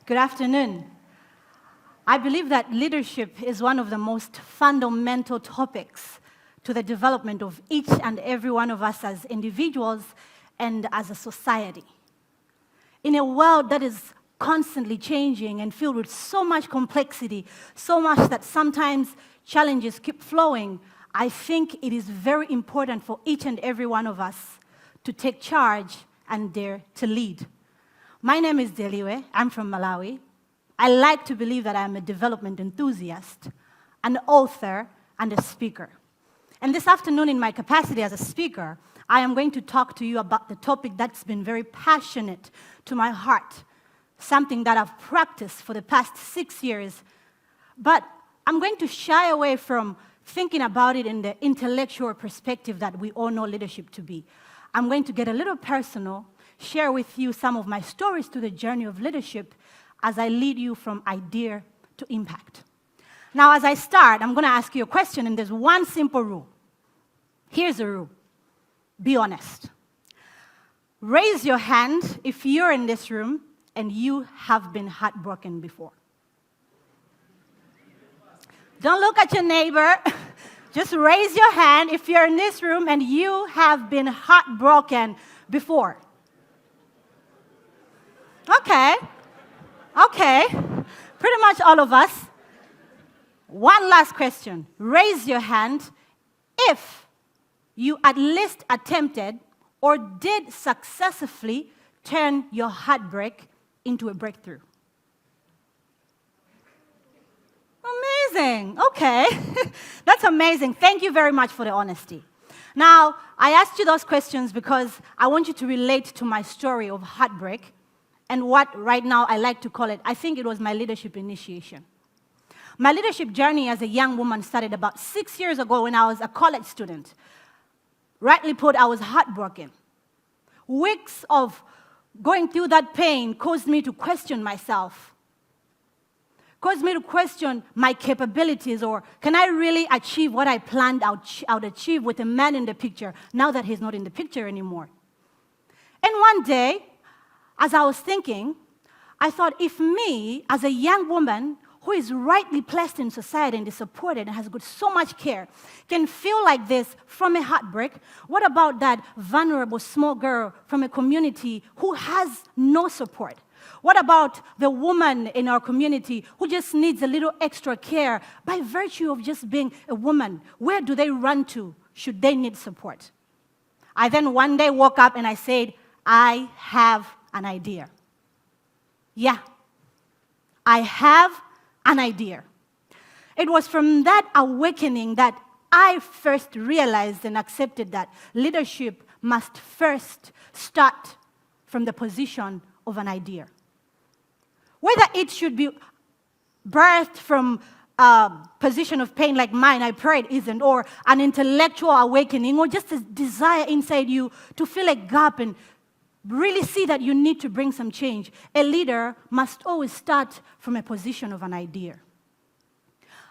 Good afternoon. I believe that leadership is one of the most fundamental topics to the development of each and every one of us as individuals and as a society. In a world that is constantly changing and filled with so much complexity, so much that sometimes challenges keep flowing, I think it is very important for each and every one of us to take charge and dare to lead. My name is Deliwe. I'm from Malawi. I like to believe that I'm a development enthusiast, an author, and a speaker. And this afternoon, in my capacity as a speaker, I am going to talk to you about the topic that's been very passionate to my heart, something that I've practiced for the past 6 years. But I'm going to shy away from thinking about it in the intellectual perspective that we all know leadership to be. I'm going to get a little personal, share with you some of my stories to the journey of leadership as I lead you from idea to impact. Now, as I start, I'm going to ask you a question, and there's one simple rule. Here's the rule. Be honest. Raise your hand if you're in this room and you have been heartbroken before. Don't look at your neighbor. Just raise your hand if you're in this room and you have been heartbroken before. Okay. Pretty much all of us. One last question. Raise your hand if you at least attempted or did successfully turn your heartbreak into a breakthrough. Amazing. Okay. That's amazing. Thank you very much for the honesty. Now, I asked you those questions because I want you to relate to my story of heartbreak and what right now I like to call it, I think it was my leadership initiation. My leadership journey as a young woman started about 6 years ago when I was a college student. Rightly put, I was heartbroken. Weeks of going through that pain caused me to question myself, caused me to question my capabilities, or can I really achieve what I planned I would achieve with a man in the picture now that he's not in the picture anymore? And one day, as I was thinking, I thought, if me, as a young woman who is rightly placed in society and is supported and has got so much care, can feel like this from a heartbreak, what about that vulnerable small girl from a community who has no support? What about the woman in our community who just needs a little extra care by virtue of just being a woman? Where do they run to should they need support? I then one day woke up and I said, I have an idea. Yeah, I have an idea. It was from that awakening that I first realized and accepted that leadership must first start from the position of an idea. Whether it should be birthed from a position of pain like mine, I pray it isn't, or an intellectual awakening, or just a desire inside you to fill a gap and really see that you need to bring some change. A leader must always start from a position of an idea.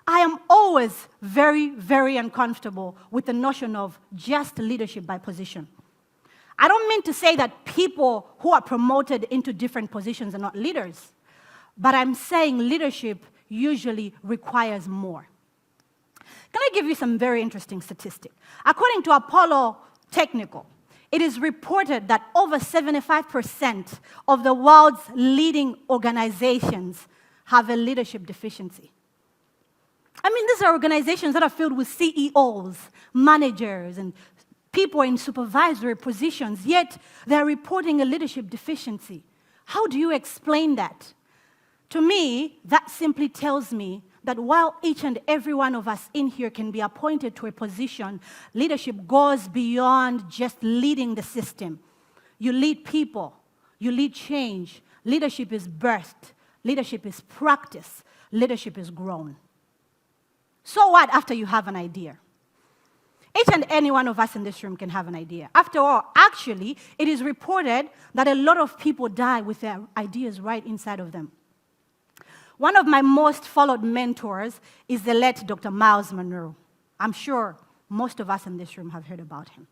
I am always very, very uncomfortable with the notion of just leadership by position. I don't mean to say that people who are promoted into different positions are not leaders, but I'm saying leadership usually requires more. Can I give you some very interesting statistics? According to Apollo Technical, it is reported that over 75% of the world's leading organizations have a leadership deficiency. I mean, these are organizations that are filled with CEOs, managers, and people in supervisory positions, yet they're reporting a leadership deficiency. How do you explain that? To me, that simply tells me that while each and every one of us in here can be appointed to a position, leadership goes beyond just leading the system. You lead people. You lead change. Leadership is birthed. Leadership is practiced. Leadership is grown. So what after you have an idea? Each and any one of us in this room can have an idea. After all, actually, it is reported that a lot of people die with their ideas right inside of them. One of my most followed mentors is the late Dr. Miles Monroe. I'm sure most of us in this room have heard about him.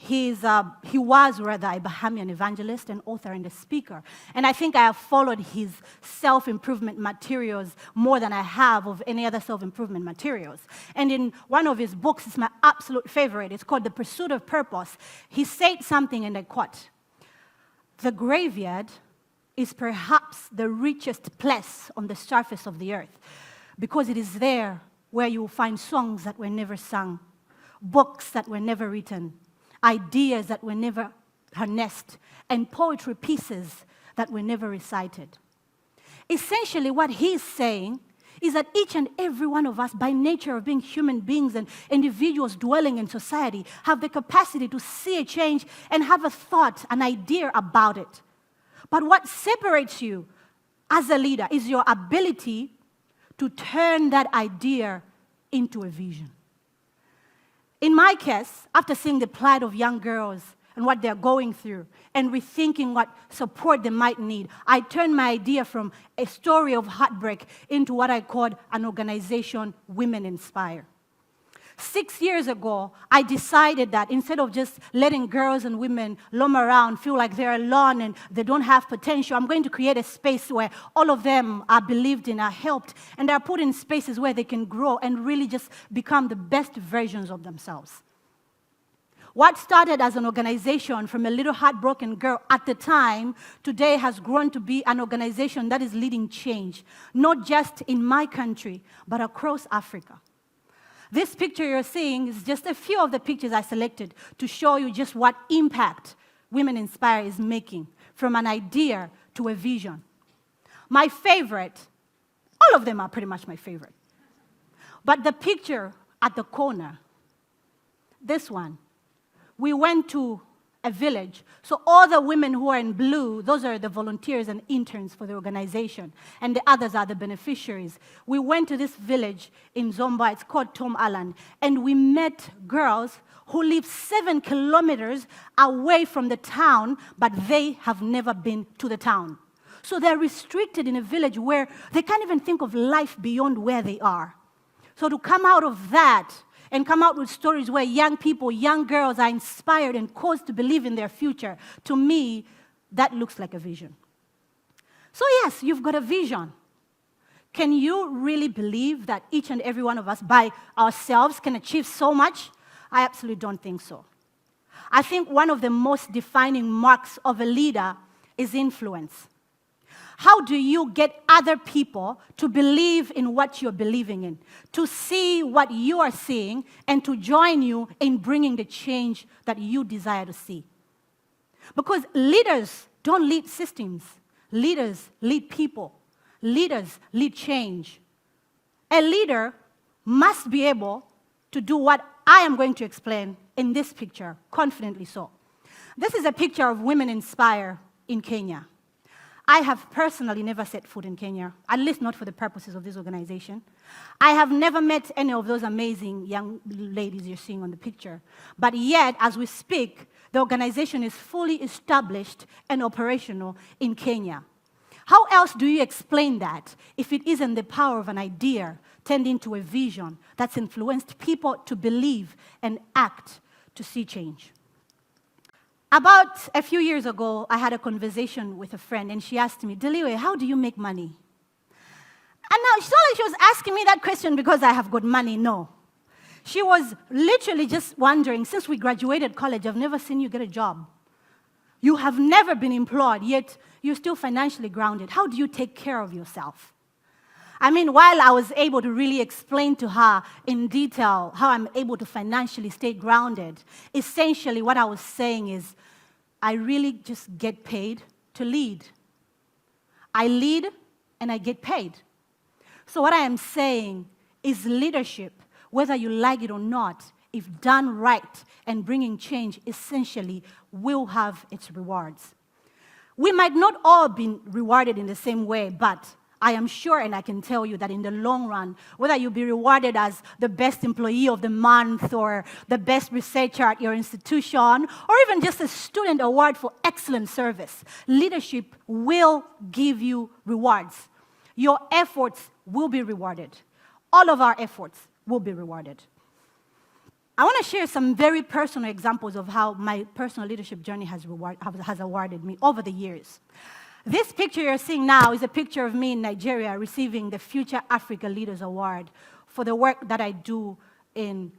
he was rather a Bahamian evangelist and author and a speaker. And I think I have followed his self-improvement materials more than I have of any other self-improvement materials. And in one of his books, it's my absolute favorite, it's called The Pursuit of Purpose. He said something, and I quote, "The graveyard is perhaps the richest place on the surface of the earth, because it is there where you will find songs that were never sung, books that were never written, ideas that were never harnessed, and poetry pieces that were never recited." Essentially, what he's saying is that each and every one of us, by nature of being human beings and individuals dwelling in society, have the capacity to see a change and have a thought, an idea about it. But what separates you as a leader is your ability to turn that idea into a vision. In my case, after seeing the plight of young girls and what they're going through and rethinking what support they might need, I turned my idea from a story of heartbreak into what I called an organization, Women Inspire. 6 years ago, I decided that instead of just letting girls and women roam around, feel like they're alone and they don't have potential, I'm going to create a space where all of them are believed in, are helped, and are put in spaces where they can grow and really just become the best versions of themselves. What started as an organization from a little heartbroken girl at the time, today has grown to be an organization that is leading change, not just in my country, but across Africa. This picture you're seeing is just a few of the pictures I selected to show you just what impact Women Inspire is making, from an idea to a vision. My favorite, all of them are pretty much my favorite, but the picture at the corner, this one, we went to a village. So all the women who are in blue, those are the volunteers and interns for the organization, and the others are the beneficiaries. We went to this village in Zomba, it's called Tom Island, and we met girls who live 7 kilometers away from the town, but they have never been to the town. So they're restricted in a village where they can't even think of life beyond where they are. So to come out of that and come out with stories where young people, young girls are inspired and caused to believe in their future, to me, that looks like a vision. So yes, you've got a vision. Can you really believe that each and every one of us by ourselves can achieve so much? I absolutely don't think so. I think one of the most defining marks of a leader is influence. How do you get other people to believe in what you're believing in, to see what you are seeing, and to join you in bringing the change that you desire to see? Because leaders don't lead systems. Leaders lead people. Leaders lead change. A leader must be able to do what I am going to explain in this picture, confidently so. This is a picture of Women Inspire in Kenya. I have personally never set foot in Kenya, at least not for the purposes of this organization. I have never met any of those amazing young ladies you're seeing on the picture. But yet, as we speak, the organization is fully established and operational in Kenya. How else do you explain that if it isn't the power of an idea turned into a vision that's influenced people to believe and act to see change? About a few years ago, I had a conversation with a friend, and she asked me, "Deliwe, how do you make money?" And now, it's not like she was asking me that question because I have good money, no. She was literally just wondering, since we graduated college, I've never seen you get a job. You have never been employed, yet you're still financially grounded. How do you take care of yourself? I mean, while I was able to really explain to her in detail how I'm able to financially stay grounded, essentially what I was saying is, I really just get paid to lead. I lead and I get paid. So what I am saying is leadership, whether you like it or not, if done right and bringing change, essentially will have its rewards. We might not all be rewarded in the same way, but I am sure and I can tell you that in the long run, whether you be rewarded as the best employee of the month or the best researcher at your institution or even just a student award for excellent service, leadership will give you rewards. Your efforts will be rewarded. All of our efforts will be rewarded. I want to share some very personal examples of how my personal leadership journey has awarded me over the years. This picture you're seeing now is a picture of me in Nigeria receiving the Future Africa Leaders Award for the work that I do in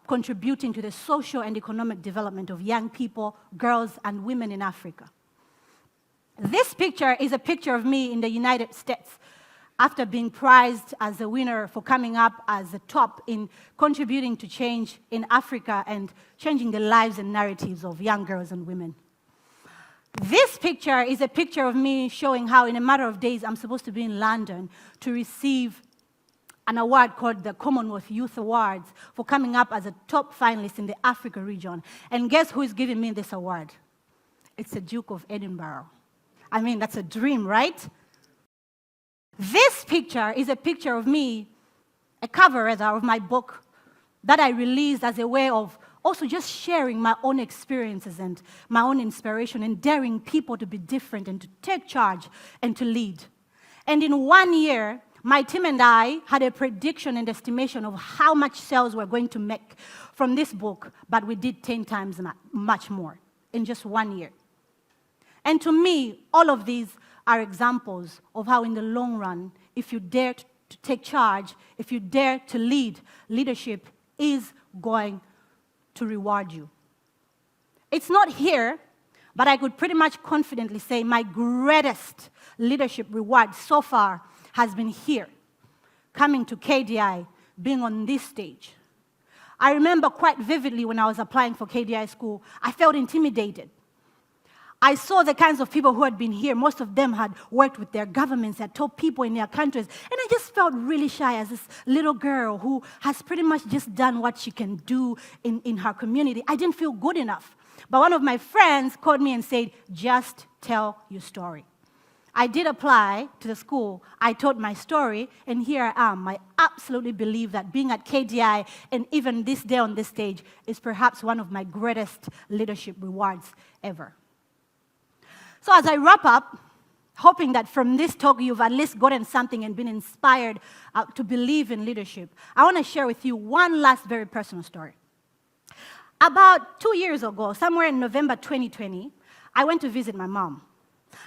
contributing to the social and economic development of young people, girls, and women in Africa. This picture is a picture of me in the United States after being prized as a winner for coming up as the top in contributing to change in Africa and changing the lives and narratives of young girls and women. This picture is a picture of me showing how in a matter of days I'm supposed to be in London to receive an award called the Commonwealth Youth Awards for coming up as a top finalist in the Africa region. And guess who is giving me this award? It's the Duke of Edinburgh. I mean, that's a dream, right? This picture is a picture of me, a cover rather, of my book that I released as a way of also just sharing my own experiences and my own inspiration and daring people to be different and to take charge and to lead. And in 1 year, my team and I had a prediction and estimation of how much sales we're going to make from this book, but we did 10 times much more in just 1 year. And to me, all of these are examples of how in the long run, if you dare to take charge, if you dare to lead, leadership is going to reward you. It's not here, but I could pretty much confidently say my greatest leadership reward so far has been here, coming to KDI, being on this stage. I remember quite vividly when I was applying for KDI school, I felt intimidated. I saw the kinds of people who had been here. Most of them had worked with their governments, had top people in their countries. And I just felt really shy as this little girl who has pretty much just done what she can do in her community. I didn't feel good enough. But one of my friends called me and said, just tell your story. I did apply to the school. I told my story, and here I am. I absolutely believe that being at KDI and even this day on this stage is perhaps one of my greatest leadership rewards ever. So as I wrap up, hoping that from this talk you've at least gotten something and been inspired to believe in leadership, I want to share with you one last very personal story. About 2 years ago, somewhere in November 2020, I went to visit my mom.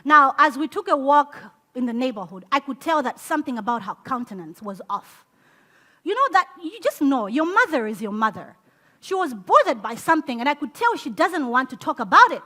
Now, as we took a walk in the neighborhood, I could tell that something about her countenance was off. You know that, you just know, your mother is your mother. She was bothered by something, and I could tell she doesn't want to talk about it.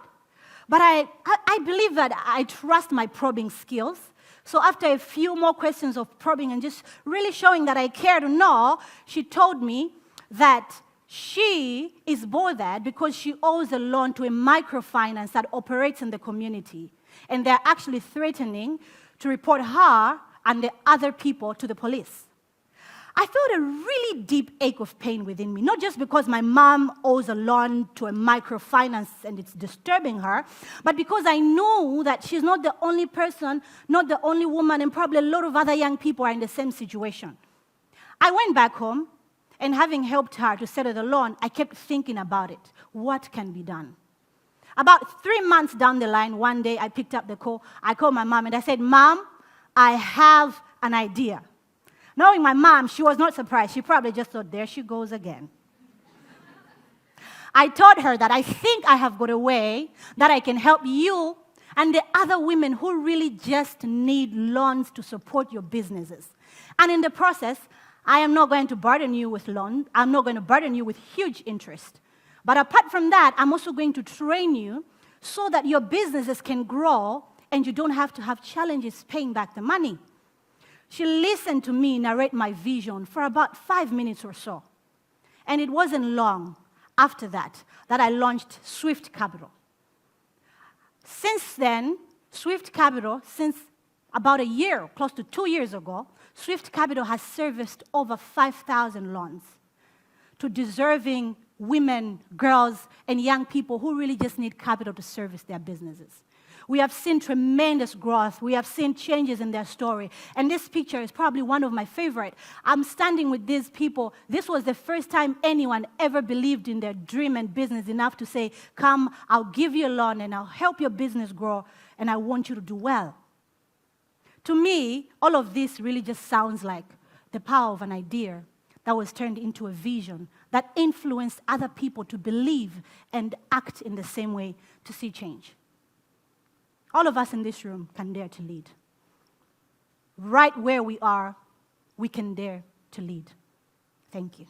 But I believe that I trust my probing skills. So after a few more questions of probing and just really showing that I care to know, she told me that she is bothered because she owes a loan to a microfinance that operates in the community. And they're actually threatening to report her and the other people to the police. I felt a really deep ache of pain within me, not just because my mom owes a loan to a microfinance and it's disturbing her, but because I know that she's not the only person, not the only woman, and probably a lot of other young people are in the same situation. I went back home, and having helped her to settle the loan, I kept thinking about it. What can be done? About 3 months down the line, one day I picked up the call. I called my mom, and I said, Mom, I have an idea. Knowing my mom, she was not surprised. She probably just thought, there she goes again. I told her that I think I have got a way that I can help you and the other women who really just need loans to support your businesses. And in the process, I am not going to burden you with loans. I'm not going to burden you with huge interest. But apart from that, I'm also going to train you so that your businesses can grow and you don't have to have challenges paying back the money. She listened to me narrate my vision for about 5 minutes or so. And it wasn't long after that I launched Swift Capital. Since then, Swift Capital, since about a year, close to 2 years ago, Swift Capital has serviced over 5,000 loans to deserving women, girls, and young people who really just need capital to service their businesses. We have seen tremendous growth. We have seen changes in their story. And this picture is probably one of my favorite. I'm standing with these people. This was the first time anyone ever believed in their dream and business enough to say, come, I'll give you a loan and I'll help your business grow and I want you to do well. To me, all of this really just sounds like the power of an idea that was turned into a vision that influenced other people to believe and act in the same way to see change. All of us in this room can dare to lead. Right where we are, we can dare to lead. Thank you.